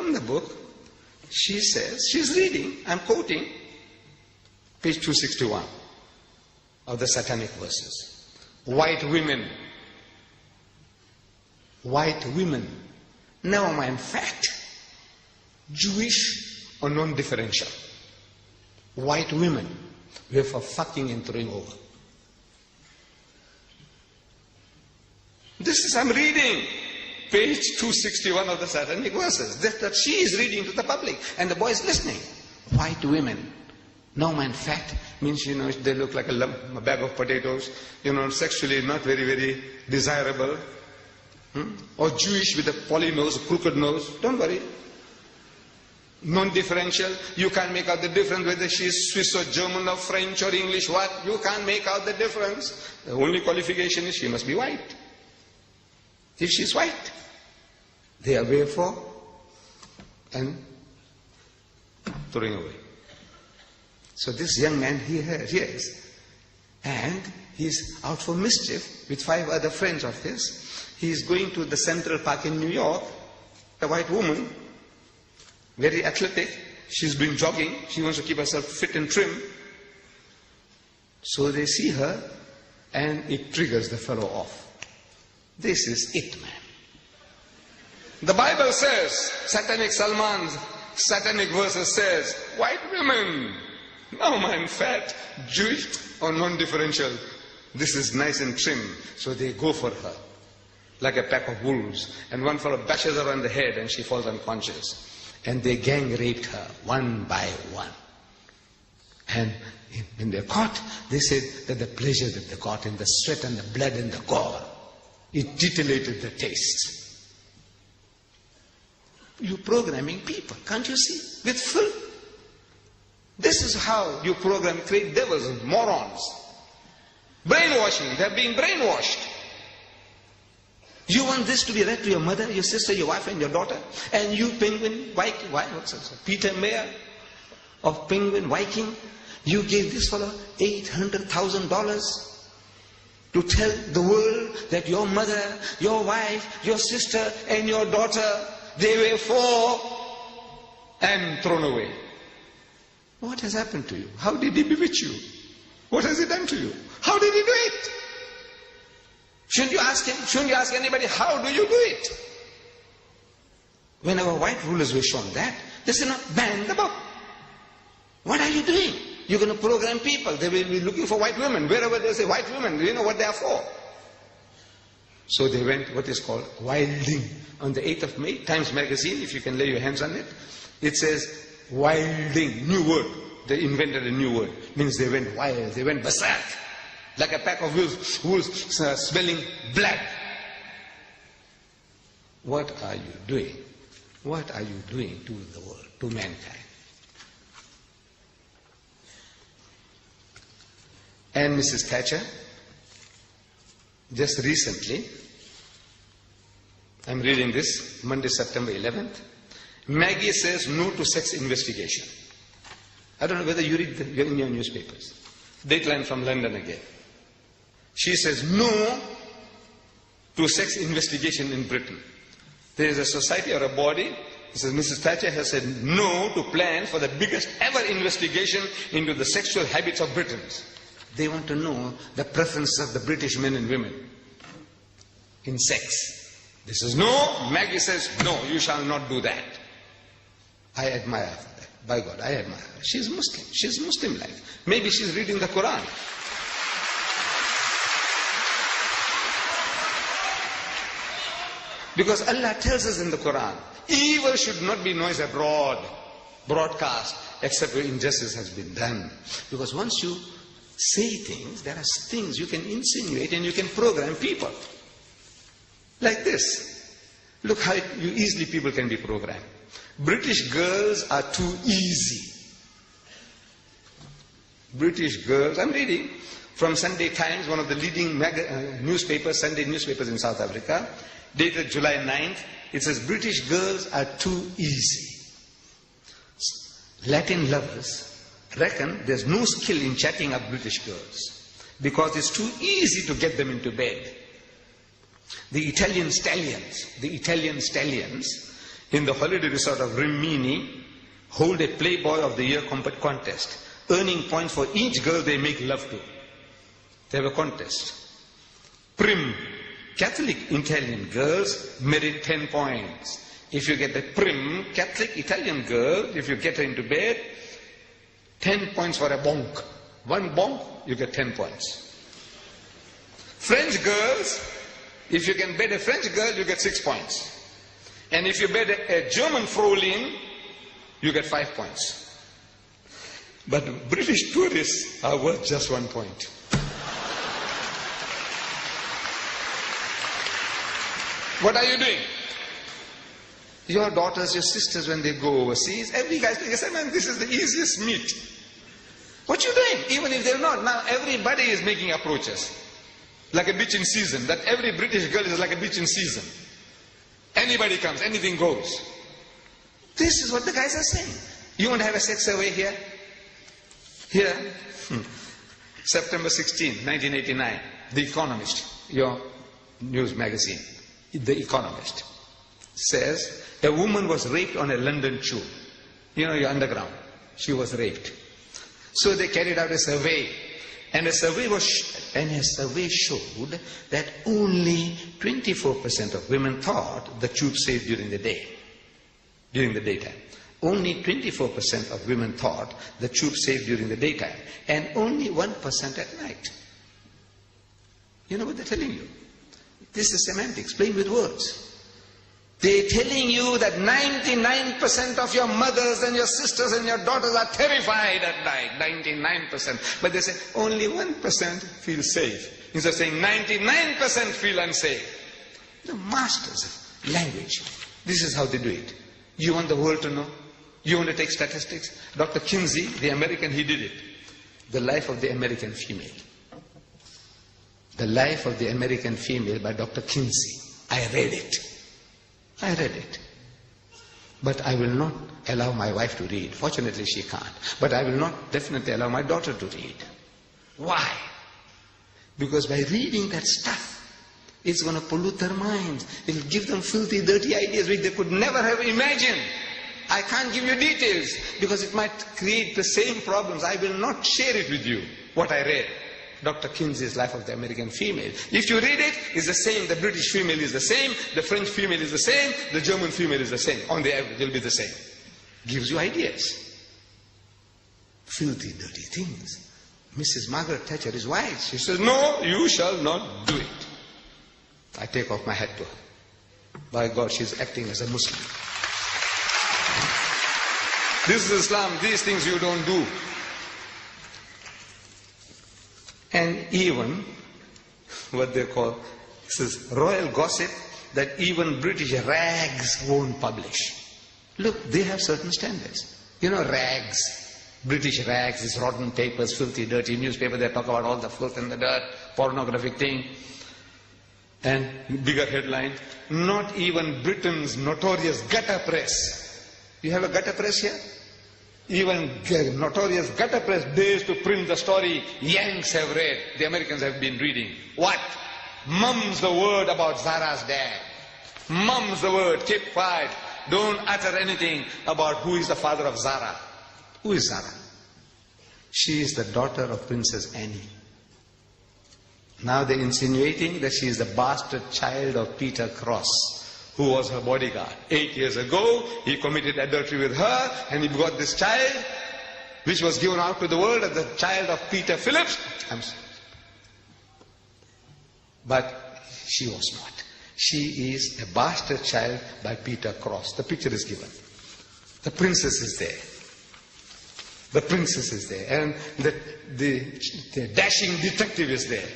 from the book, she says, she's reading, I'm quoting, page 261 of the Satanic Verses. White women. White women. Never mind fact. Jewish or non-differential. White women were for fucking and throwing over. This is, I'm reading page 261 of the Satanic Verses. That she is reading to the public and the boy is listening. White women. No man fat means, they look like a bag of potatoes, sexually not very, very desirable. Or Jewish with a poly nose, crooked nose. Don't worry. Non-differential. You can't make out the difference whether she is Swiss or German or French or English. What? You can't make out the difference. The only qualification is she must be white. If she's white, they are away for and throwing away. So this young man, he hears, and he's out for mischief with 5 other friends of his. He's going to the Central Park in New York. A white woman, very athletic. She's doing jogging. She wants to keep herself fit and trim. So they see her, and it triggers the fellow off. This is it, man. The Bible says, Salman's Satanic Verses says, white women, no man fat, Jewish or non-differential. This is nice and trim. So they go for her like a pack of wolves. And one fellow bashes her on the head and she falls unconscious. And they gang raped her one by one. And when they're caught, they said that the pleasure that they got in the sweat and the blood and the gore, it titillated the taste. You're programming people, can't you see? With filth. This is how you program, create devils and morons. Brainwashing, they're being brainwashed. You want this to be read to your mother, your sister, your wife and your daughter? And you Penguin Viking, Peter Mayer of Penguin Viking, you gave this fellow $800,000 to tell the world that your mother, your wife, your sister and your daughter, they were for and thrown away. What has happened to you? How did he bewitch you? What has he done to you? How did he do it? Shouldn't you ask him? Shouldn't you ask anybody, how do you do it? When our white rulers were shown that, they said, no, ban the book. What are you doing? You're going to program people. They will be looking for white women. Wherever they say white women, do you know what they are for? So they went what is called wilding. On the 8th of May, Times Magazine, if you can lay your hands on it, it says wilding, new word. They invented a new word. Means they went wild, they went berserk. Like a pack of wolves smelling blood. What are you doing? What are you doing to the world, to mankind? And Mrs. Thatcher, just recently, I'm reading this, Monday, September 11th, Maggie says no to sex investigation. I don't know whether you read in your newspapers. Dateline from London again. She says no to sex investigation in Britain. There is a society or a body, it says Mrs. Thatcher has said no to plan for the biggest ever investigation into the sexual habits of Britons. They want to know the preferences of the British men and women in sex. This is no. Maggie says, no, you shall not do that. I admire her for that. By God, I admire her. She's Muslim. She's Muslim-like. Maybe she's reading the Quran. Because Allah tells us in the Quran, evil should not be noised abroad, broadcast, except where injustice has been done. Because once you say things, there are things you can insinuate and you can program people. Like this. Look how easily people can be programmed. British girls are too easy. British girls, I'm reading from Sunday Times, one of the leading newspapers, Sunday newspapers in South Africa, dated July 9th. It says, British girls are too easy. Latin lovers reckon there's no skill in chatting up British girls because it's too easy to get them into bed. The Italian stallions, in the holiday resort of Rimini hold a Playboy of the Year contest, earning points for each girl they make love to. They have a contest. Prim, Catholic Italian girls merit 10 points. If you get a prim Catholic Italian girl, if you get her into bed, 10 points for a bonk. One bonk, you get 10 points. French girls, if you can bed a French girl, you get 6 points. And if you bed a German Fräulein, you get 5 points. But British tourists are worth just 1 point. What are you doing? Your daughters, your sisters, when they go overseas, every guy says, man, this is the easiest meat. What you doing? Even if they're not. Now everybody is making approaches. Like a beach in season. That every British girl is like a beach in season. Anybody comes, anything goes. This is what the guys are saying. You want to have a sex survey here? Here, September 16, 1989, The Economist, your news magazine, The Economist, says a woman was raped on a London tube. You know, your underground. She was raped. So they carried out a survey. And a survey showed that only 24% of women thought the tube safe during the day, during the daytime. Only 24% of women thought the tube safe during the daytime, and only 1% at night. You know what they're telling you? This is semantics, playing with words. They're telling you that 99% of your mothers and your sisters and your daughters are terrified at night. 99%. But they say only 1% feel safe. Instead of saying 99% feel unsafe. The masters of language. This is how they do it. You want the world to know? You want to take statistics? Dr. Kinsey, the American, he did it. The Life of the American Female. The Life of the American Female by Dr. Kinsey. I read it. I read it. But I will not allow my wife to read. Fortunately, she can't. But I will not definitely allow my daughter to read. Why? Because by reading that stuff, it's going to pollute their minds. It will give them filthy, dirty ideas which they could never have imagined. I can't give you details because it might create the same problems. I will not share it with you, what I read. Dr. Kinsey's Life of the American Female. If you read it, it's the same. The British female is the same. The French female is the same. The German female is the same. On the average, they'll be the same. Gives you ideas. Filthy, dirty things. Mrs. Margaret Thatcher is wise. She says, no, you shall not do it. I take off my hat to her. By God, she's acting as a Muslim. This is Islam. These things you don't do. And even what they call, this is royal gossip, that even British rags won't publish. Look, they have certain standards. You know, rags, British rags, these rotten papers, filthy, dirty newspaper, they talk about all the filth and the dirt, pornographic thing. And bigger headline, not even Britain's notorious gutter press. You have a gutter press here? Even notorious gutter press dares to print the story Yanks have read. The Americans have been reading. What? Mum's the word about Zara's dad. Mum's the word. Keep quiet. Don't utter anything about who is the father of Zara. Who is Zara? She is the daughter of Princess Anne. Now they're insinuating that she is the bastard child of Peter Cross, who was her bodyguard. 8 years ago, he committed adultery with her, and he got this child, which was given out to the world as the child of Peter Phillips. But she was not. She is a bastard child by Peter Cross. The picture is given. The princess is there. The princess is there. And the dashing detective is there,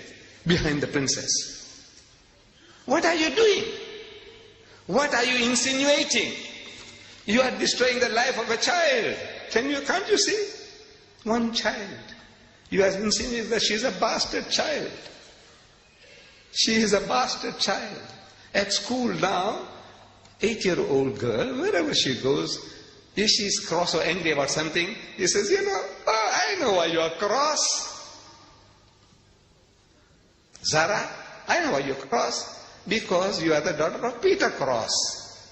behind the princess. What are you doing? What are you insinuating? You are destroying the life of a child. Can't you see? One child. You are insinuating that she is a bastard child. She is a bastard child. At school now, 8-year-old girl, wherever she goes, if she's cross or angry about something, he says, I know why you are cross. Zara, I know why you're cross. Because you are the daughter of Peter Cross.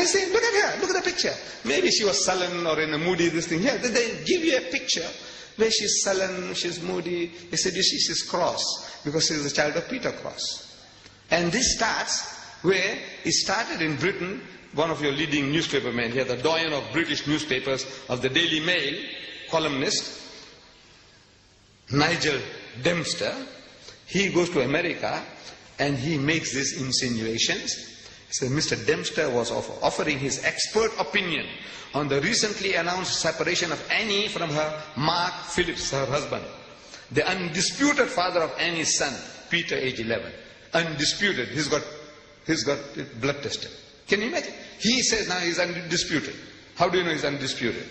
I say, look at her, look at the picture. Maybe she was sullen or in a moody, this thing. Here, they give you a picture where she's sullen, she's moody. He said, you see, she's cross because she's the child of Peter Cross. And this starts where it started in Britain. One of your leading newspaper men here, the doyen of British newspapers, of the Daily Mail, columnist, Nigel Dempster, he goes to America and he makes these insinuations. He said Mr. Dempster was offering his expert opinion on the recently announced separation of Annie from her Mark Phillips, her husband, the undisputed father of Annie's son, Peter, age 11. Undisputed. He's got it blood tested. Can you imagine? He says now he's undisputed. How do you know he's undisputed?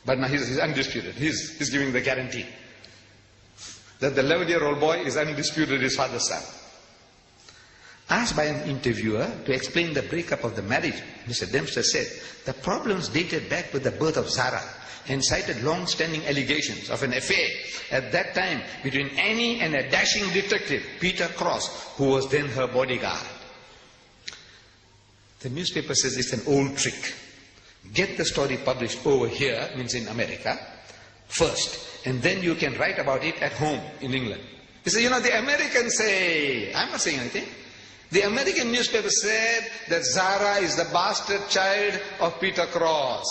But now he's undisputed. He's giving the guarantee that the 11-year-old boy is undisputed his father's son. Asked by an interviewer to explain the breakup of the marriage, Mr. Dempster said the problems dated back with the birth of Zara and cited long-standing allegations of an affair at that time between Annie and a dashing detective, Peter Cross, who was then her bodyguard. The newspaper says it's an old trick. Get the story published over here, means in America, first, and then you can write about it at home in England. You say, the Americans say, I'm not saying anything. The American newspaper said that Zara is the bastard child of Peter Cross.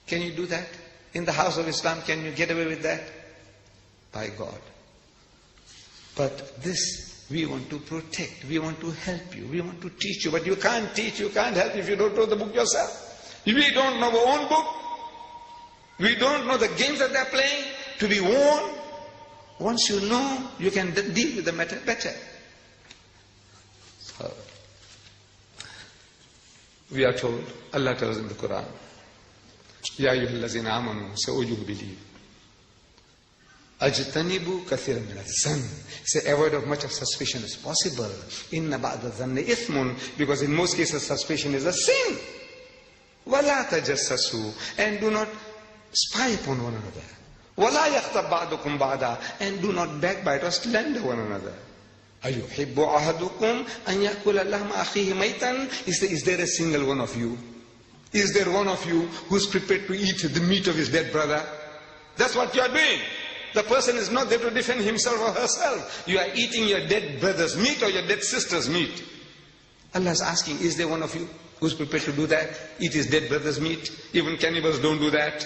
Can you do that? In the house of Islam, can you get away with that? By God. But this we want to protect, we want to help you, we want to teach you, but you can't teach, you can't help if you don't know the book yourself. If we don't know our own book, we don't know the games that they're playing, to be warned. Once you know, you can deal with the matter better. So, we are told, Allah tells in the Quran, Ya ayyuhallazina amanu, say, oh you who believe, Ajtanibu kathiran min adh-dhann. Say, avoid of much of suspicion as possible. Inna ba'da dhanni ithmun, because in most cases suspicion is a sin. Wala tajassasu, and do not spy upon one another. Wala yakhtab ba'dukum ba'da, and do not backbite or slander one another. Ayuhibbu ahadukum an yakula lahma akhihi maytan. Is there a single one of you? Is there one of you who's prepared to eat the meat of his dead brother? That's what you are doing. The person is not there to defend himself or herself. You are eating your dead brother's meat or your dead sister's meat. Allah is asking, is there one of you who's prepared to do that? Eat his dead brother's meat. Even cannibals don't do that.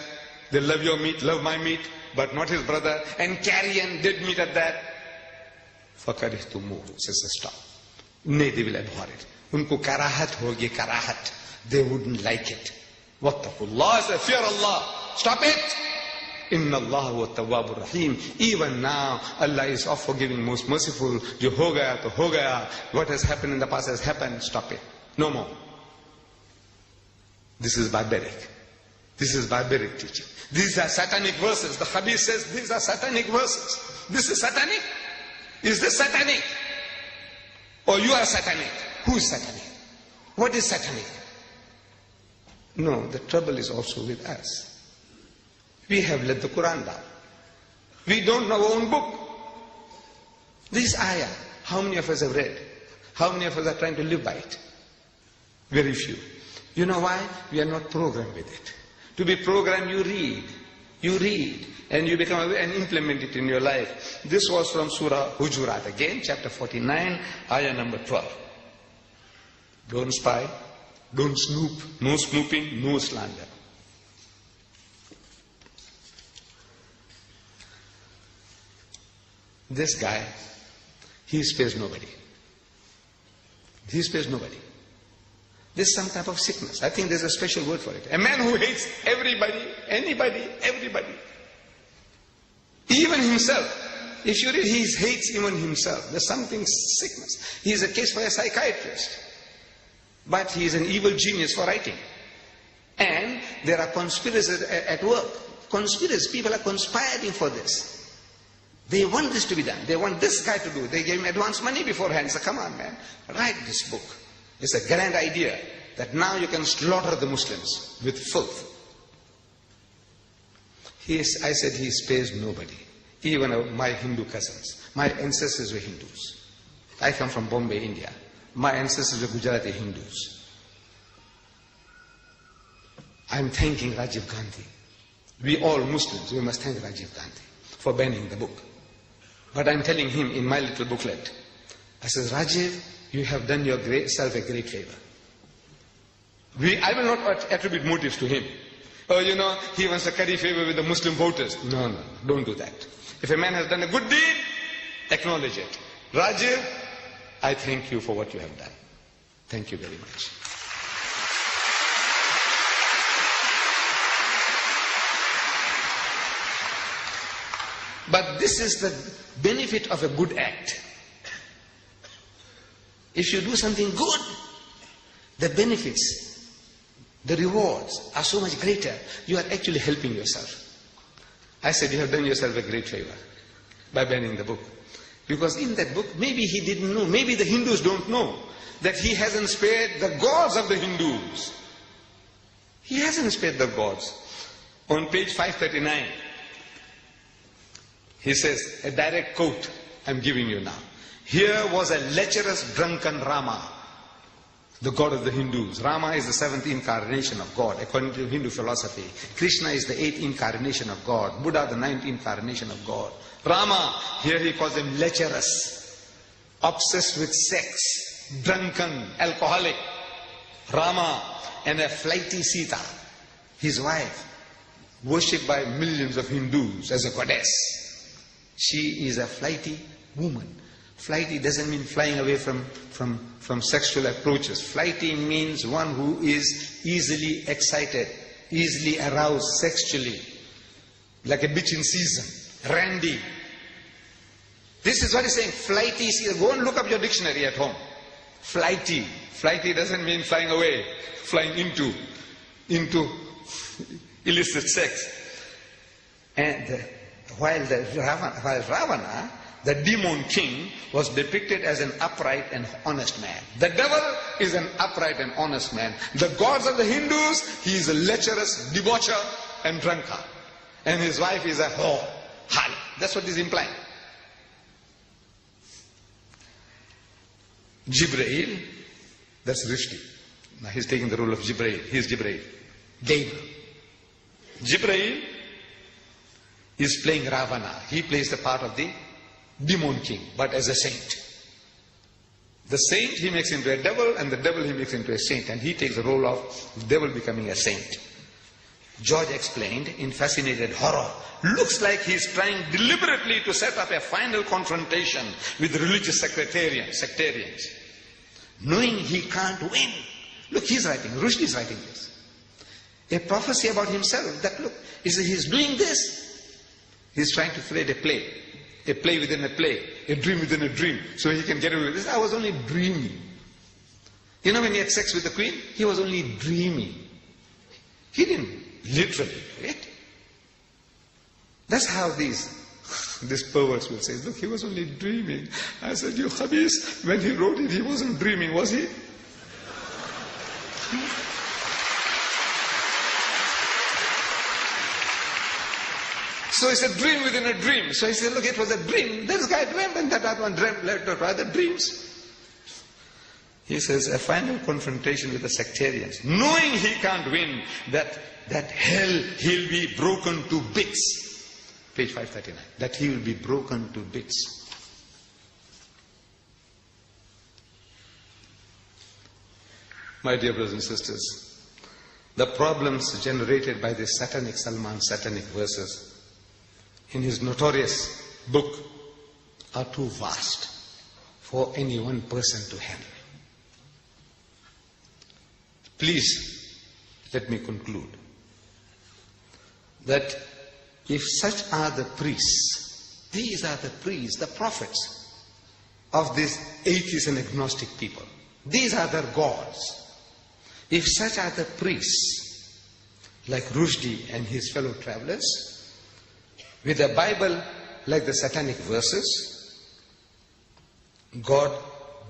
They love your meat, love my meat, but not his brother, and carry and dead meat at that. فَكَرِهْتُمُوهُ, says stop. Nay, they will abhor it. Unko karahat hogi karahat. They wouldn't like it. Wattaqullah, say, fear Allah. Stop it. Inna Allah wa tawwabur rahim. Even now, Allah is of forgiving, most merciful. Jo ho gaya to ho gaya. What has happened in the past has happened. Stop it. No more. This is barbaric. This is barbaric teaching. These are satanic verses. The Hadith says these are satanic verses. This is satanic? Is this satanic? Or you are satanic? Who is satanic? What is satanic? No, the trouble is also with us. We have let the Quran down. We don't know our own book. This ayah, how many of us have read? How many of us are trying to live by it? Very few. You know why? We are not programmed with it. To be programmed, you read, and you become aware and implement it in your life. This was from Surah Hujurat, again, chapter 49, ayah number 12. Don't spy, don't snoop, no snooping, no slander. This guy, he spares nobody. He spares nobody. There's some type of sickness. I think there's a special word for it. A man who hates everybody, anybody, everybody. Even himself. If you read, he hates even himself. There's something sickness. He is a case for a psychiatrist. But he is an evil genius for writing. And there are conspiracies at work. Conspiracies. People are conspiring for this. They want this to be done. They want this guy to do it. They gave him advance money beforehand. So come on, man, write this book. It's a grand idea that now you can slaughter the Muslims with filth. I said he spares nobody. Even my Hindu cousins. My ancestors were Hindus. I come from Bombay, India. My ancestors were Gujarati Hindus. I'm thanking Rajiv Gandhi. We all Muslims, we must thank Rajiv Gandhi for banning the book. But I'm telling him in my little booklet, I says, Rajiv, you have done yourself a great favor. I will not attribute motives to him. Oh, he wants to curry favor with the Muslim voters. No, don't do that. If a man has done a good deed, acknowledge it. Rajiv, I thank you for what you have done. Thank you very much. But this is the benefit of a good act. If you do something good, the benefits, the rewards are so much greater. You are actually helping yourself. I said, you have done yourself a great favor by banning the book. Because in that book, maybe he didn't know, maybe the Hindus don't know, that he hasn't spared the gods of the Hindus. He hasn't spared the gods. On page 539, he says, a direct quote I'm giving you now. Here was a lecherous, drunken Rama, the god of the Hindus. Rama is the seventh incarnation of God, according to Hindu philosophy. Krishna is the eighth incarnation of God. Buddha, the ninth incarnation of God. Rama, here he calls him lecherous, obsessed with sex, drunken, alcoholic. Rama, and a flighty Sita, his wife, worshipped by millions of Hindus as a goddess. She is a flighty woman. Flighty doesn't mean flying away from sexual approaches. Flighty means one who is easily excited, easily aroused sexually, like a bitch in season, randy. This is what he's saying, flighty. Go and look up your dictionary at home. Flighty. Flighty doesn't mean flying away, flying into illicit sex. And while Ravana, the demon king, was depicted as an upright and honest man. The devil is an upright and honest man. The gods of the Hindus, he is a lecherous debaucher and drunkard. And his wife is a whore, harlot. That's what he's implying. Jibreel, that's Rushdie. Now he's taking the role of Jibreel. He's Jibreel. Gabriel. Jibreel is playing Ravana. He plays the part of the demon king, but as a saint. The saint he makes into a devil, and the devil he makes into a saint, and he takes the role of the devil becoming a saint. George explained in fascinated horror, looks like he's trying deliberately to set up a final confrontation with religious sectarians, knowing he can't win. Look, he's writing, Rushdie is writing this. A prophecy about himself, that look, he's doing this. He's trying to create a play within a play, a dream within a dream, so he can get away with this. I was only dreaming. You know when he had sex with the queen, he was only dreaming. He didn't literally do it. That's how these perverts will say, look, he was only dreaming. I said, you khabis, when he wrote it, he wasn't dreaming, was he? So it's a dream within a dream. So he said, look, it was a dream. This guy dreamt and that other one dreamt, other dreams. He says, a final confrontation with the sectarians, knowing he can't win, that hell he'll be broken to bits. Page 539. That he will be broken to bits. My dear brothers and sisters, the problems generated by this satanic Salman, Satanic Verses, in his notorious book, are too vast for any one person to handle. Please, let me conclude that if such are the priests, these are the priests, the prophets of these atheists and agnostic people, these are their gods. If such are the priests, like Rushdie and his fellow travelers, with a Bible like the Satanic Verses, God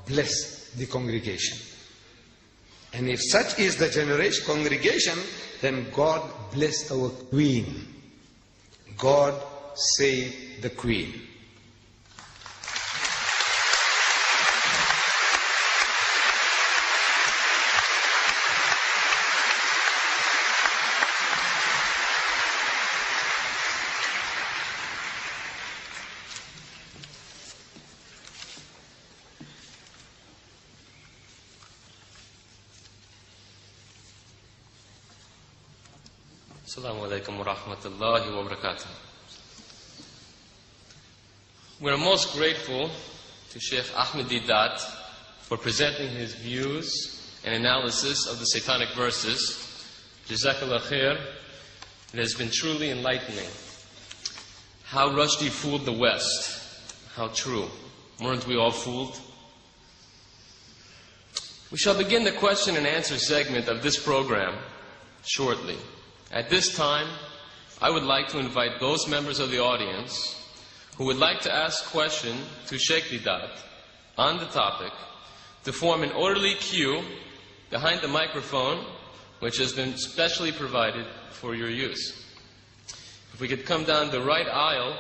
bless the congregation. And if such is the congregation, then God bless our Queen. God save the Queen. Assalamu alaikum wa rahmatullahi wa barakatuh. We're most grateful to Sheikh Ahmed Deedat for presenting his views and analysis of the Satanic Verses. Jazakallah khair. It has been truly enlightening. How Rushdie fooled the West. How true. Weren't we all fooled? We shall begin the question and answer segment of this program shortly. At this time, I would like to invite those members of the audience who would like to ask questions to Sheikh Deedat on the topic to form an orderly queue behind the microphone, which has been specially provided for your use. If we could come down the right aisle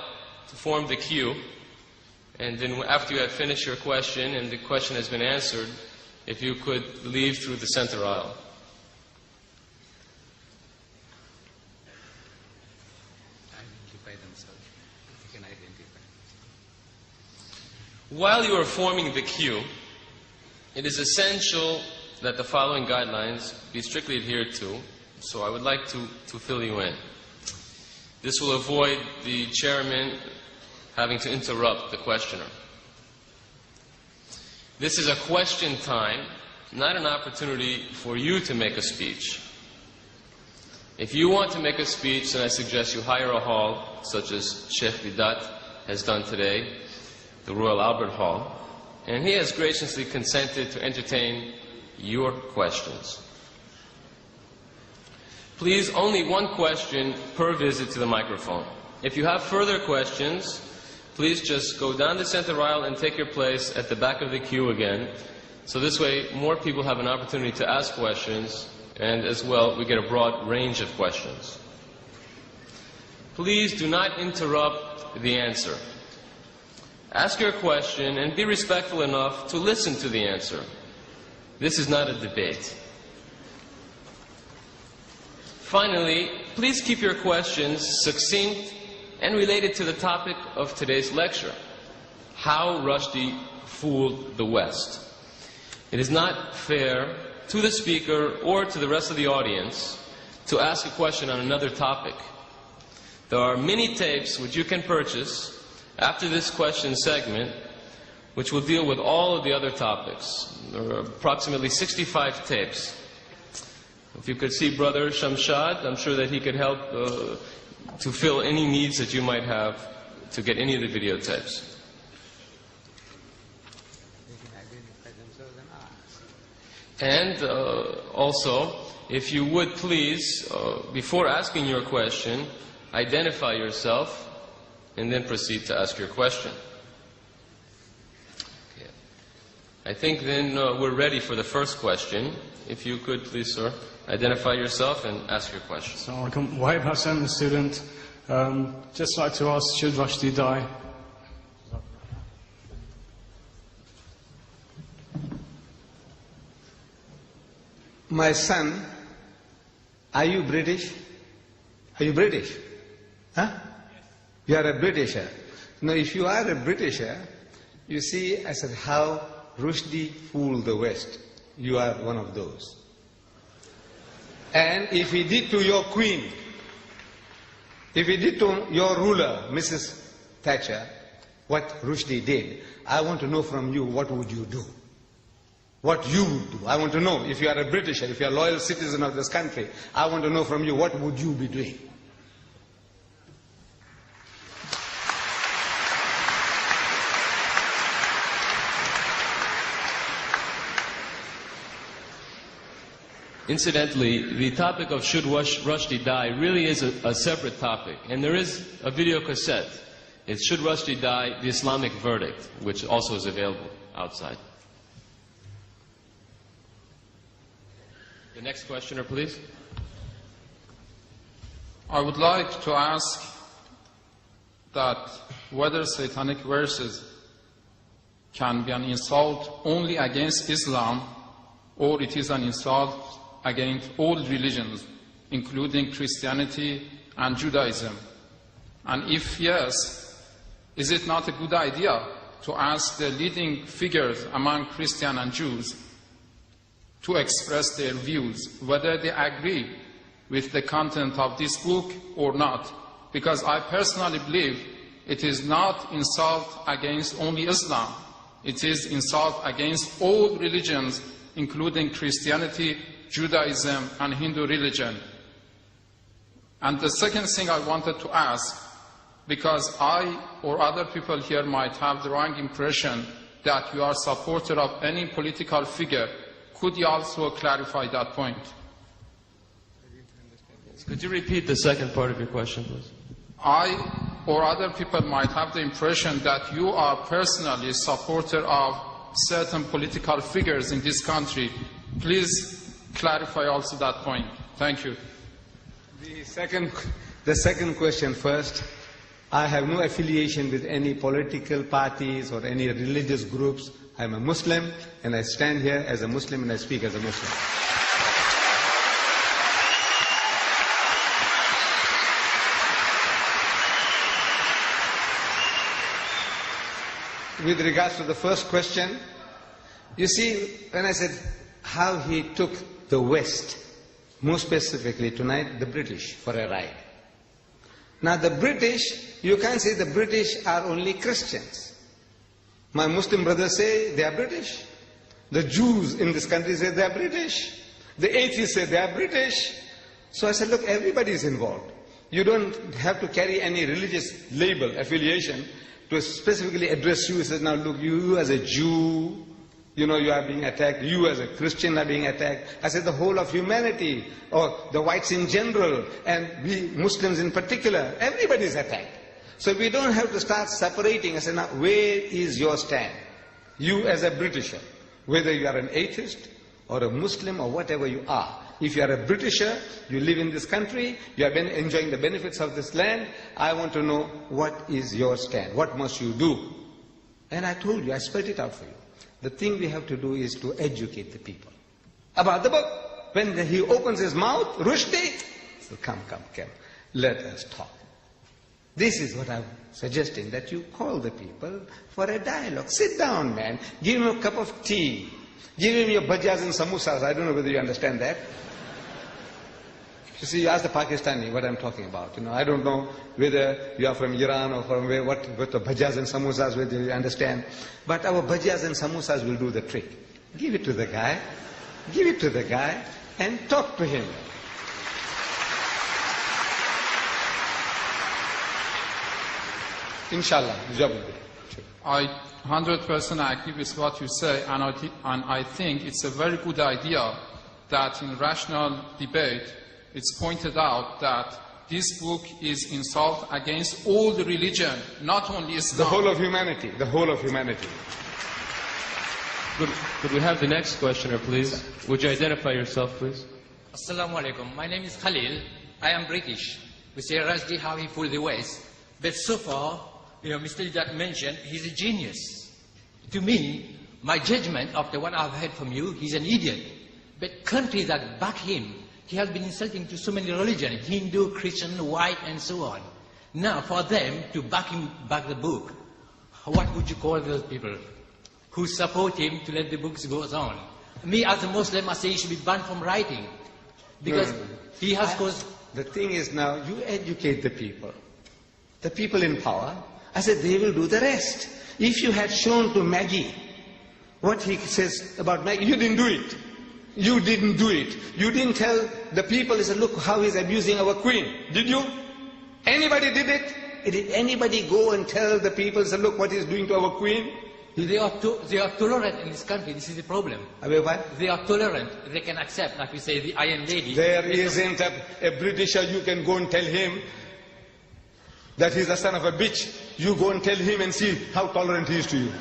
to form the queue, and then after you have finished your question and the question has been answered, if you could leave through the center aisle. While you are forming the queue, it is essential that the following guidelines be strictly adhered to, so I would like to fill you in. This will avoid the chairman having to interrupt the questioner. This is a question time, not an opportunity for you to make a speech. If you want to make a speech, then I suggest you hire a hall, such as Sheikh Deedat has done today, the Royal Albert Hall, and he has graciously consented to entertain your questions. Please, only one question per visit to the microphone. If you have further questions, please just go down the center aisle and take your place at the back of the queue again. So this way, more people have an opportunity to ask questions, and as well, we get a broad range of questions. Please do not interrupt the answer. Ask your question and be respectful enough to listen to the answer. This is not a debate. Finally, please keep your questions succinct and related to the topic of today's lecture, how Rushdie fooled the West. It is not fair to the speaker or to the rest of the audience to ask a question on another topic. There are many tapes which you can purchase after this question segment, which will deal with all of the other topics. There are approximately 65 tapes. If you could see Brother Shamshad, I'm sure that he could help to fill any needs that you might have to get any of the videotapes. And also, if you would please, before asking your question, identify yourself and then proceed to ask your question. Okay. I think then we're ready for the first question. If you could please, sir, identify yourself and ask your question. Assalamu alaikum. Wahib Hassan, the student. Just like to ask, should Rushdie die? My son, are you British? Are you British? Huh? You are a Britisher. Now, if you are a Britisher, you see, I said, how Rushdie fooled the West. You are one of those. And if he did to your queen, if he did to your ruler, Mrs. Thatcher, what Rushdie did, I want to know from you, what would you do? What you would do. I want to know, if you are a Britisher, if you are a loyal citizen of this country, I want to know from you, what would you be doing? Incidentally, the topic of should Rushdie die really is a separate topic. And there is a video cassette. It's Should Rushdie Die? The Islamic Verdict, which also is available outside. The next questioner, please. I would like to ask that whether Satanic Verses can be an insult only against Islam, or it is an insult against all religions, including Christianity and Judaism. And if yes, is it not a good idea to ask the leading figures among Christians and Jews to express their views, whether they agree with the content of this book or not, because I personally believe it is not insult against only Islam. It is insult against all religions, including Christianity, Judaism, and Hindu religion. And the second thing I wanted to ask, because I or other people here might have the wrong impression that you are a supporter of any political figure, could you also clarify that point? Could you repeat the second part of your question, please? I or other people might have the impression that you are personally a supporter of certain political figures in this country. Please clarify also that point. Thank you. The second question first. I have no affiliation with any political parties or any religious groups. I'm a Muslim, and I stand here as a Muslim, and I speak as a Muslim. With regards to the first question, you see, when I said how he took the West, more specifically tonight, the British, for a ride. Now the British, you can't say the British are only Christians. My Muslim brothers say they are British. The Jews in this country say they are British. The atheists say they are British. So I said, look, everybody is involved. You don't have to carry any religious label, affiliation, to specifically address you. He says, now look, you as a Jew, you know, you are being attacked. You as a Christian are being attacked. I said the whole of humanity, or the whites in general, and we Muslims in particular, everybody is attacked. So we don't have to start separating. I said, now where is your stand? You as a Britisher, whether you are an atheist or a Muslim or whatever you are. If you are a Britisher, you live in this country, you have been enjoying the benefits of this land, I want to know what is your stand, what must you do? And I told you, I spelled it out for you. The thing we have to do is to educate the people about the book. When he opens his mouth, Rushdie, so come, let us talk. This is what I'm suggesting, that you call the people for a dialogue. Sit down, man, give him a cup of tea, give him your bhajjas and samosas. I don't know whether you understand that. You see, you ask the Pakistani what I'm talking about. You know, I don't know whether you are from Iran or from where, what the bhajjas and samosas, whether you understand. But our bhajjas and samosas will do the trick. Give it to the guy. Give it to the guy and talk to him. Inshallah, the job will be. I 100% agree with what you say, and I think it's a very good idea that in rational debate it's pointed out that this book is insult against all the religion, not only Islam. The whole of humanity, the whole of humanity. Could we have the next questioner, please? Would you identify yourself, please? Assalamu alaikum. My name is Khalil. I am British. We say Rushdie how he fooled the West. But so far, Mr. Deedat mentioned he's a genius. To me, my judgment after what I've heard from you, he's an idiot. But countries that back him, he has been insulting to so many religions, Hindu, Christian, white, and so on. Now, for them to back the book, what would you call those people who support him to let the books go on? Me, as a Muslim, I say he should be banned from writing. Because he has caused... The thing is now, you educate the people in power. I said they will do the rest. If you had shown to Maggie what he says about Maggie, you didn't do it. You didn't do it. You didn't tell the people, he said, look how he's abusing our queen. Did you? Anybody did it? Did anybody go and tell the people, say, look what he's doing to our queen? They are tolerant in this country. This is the problem. What? They are tolerant. They can accept, like we say, the Iron Lady. There isn't a Britisher you can go and tell him that he's the son of a bitch. You go and tell him and see how tolerant he is to you.